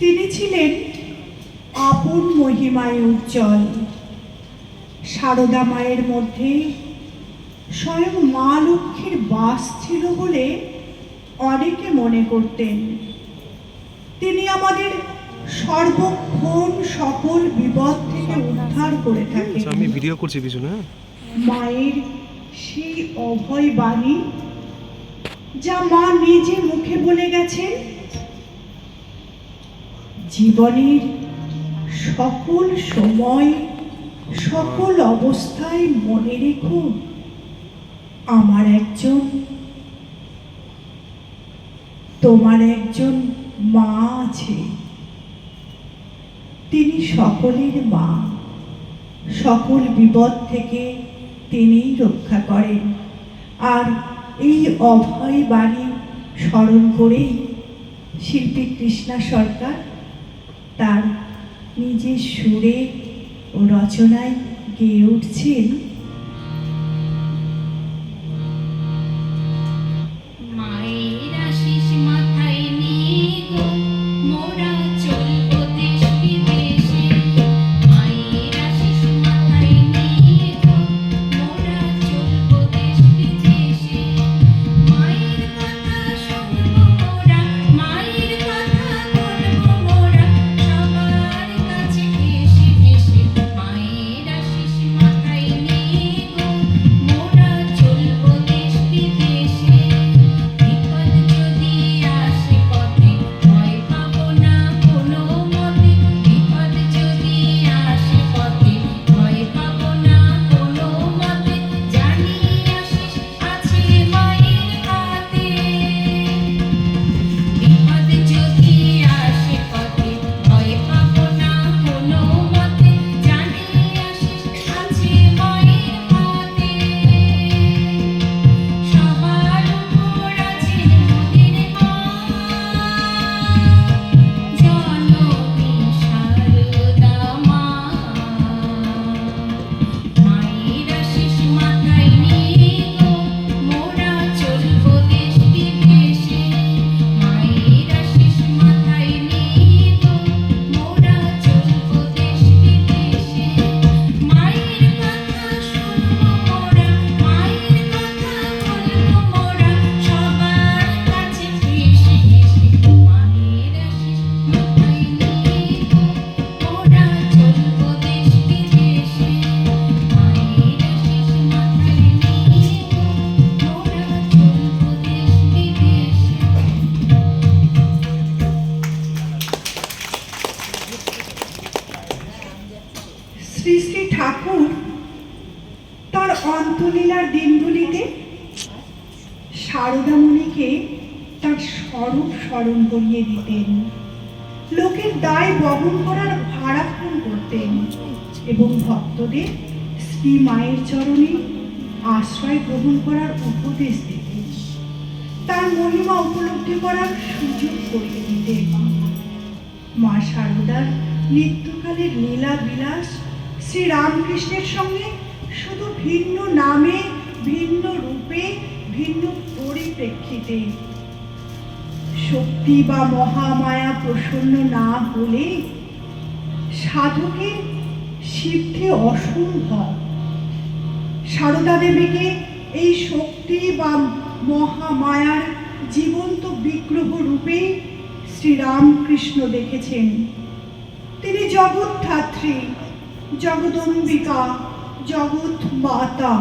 তিনি ছিলেন আপন মহিমায় উজ্জ্বল। সারদা মায়ের মধ্যে স্বয়ং মা লক্ষ্মীর বাস ছিল বলে অনেকে মনে করতেন। তিনি আমাদের সর্বক্ষণ সকল বিপদ থেকে উদ্ধার করে থাকেন। আমি ভিডিও করছি পিছনে। মায়ের সেই অভয় বাণী যা মা নিজে মুখে বলে গেছেন, জীবনের সকল সময় সকল অবস্থায় মনে রেখো, আমার একজন, তোমার একজন মা আছে। তিনি সকলের মা, সকল বিপদ থেকে তিনিই রক্ষা করেন। আর এই অভয় বাণী স্মরণ করেই শিল্পী কৃষ্ণা সরকার তার নিজের সুরে ও রচনায় গেয়ে উঠছেন। শ্রী শ্রী ঠাকুর তার অন্তলীলার দিনগুলিতে সারদামণিকে তার স্বরূপ স্মরণ করিয়ে দিতেন, লোকের দায় বহন করার ভাড়াক্ষণ করতেন এবং ভক্তদের শ্রী মায়ের চরণে আশ্রয় গ্রহণ করার উপদেশ দিতেন, তার মহিমা উপলব্ধি করার সুযোগ করিয়ে দিতেন। মা সারদার নিত্যকালের লীলা বিলাস শ্রী রামকৃষ্ণের সঙ্গে শুধু ভিন্ন নামে, ভিন্ন রূপে, ভিন্ন পরিপ্রেক্ষিতে। শক্তি বা মহামায়া প্রসন্ন না হলে সাধকের সিদ্ধি অসম্ভব। সারদা দেবীকে এই শক্তি বা মহামায়ার জীবন্ত বিগ্রহ রূপে শ্রীরামকৃষ্ণ দেখেছেন। তিনি জগৎধাত্রী, জগদম্বিকা, জগৎ মাতা।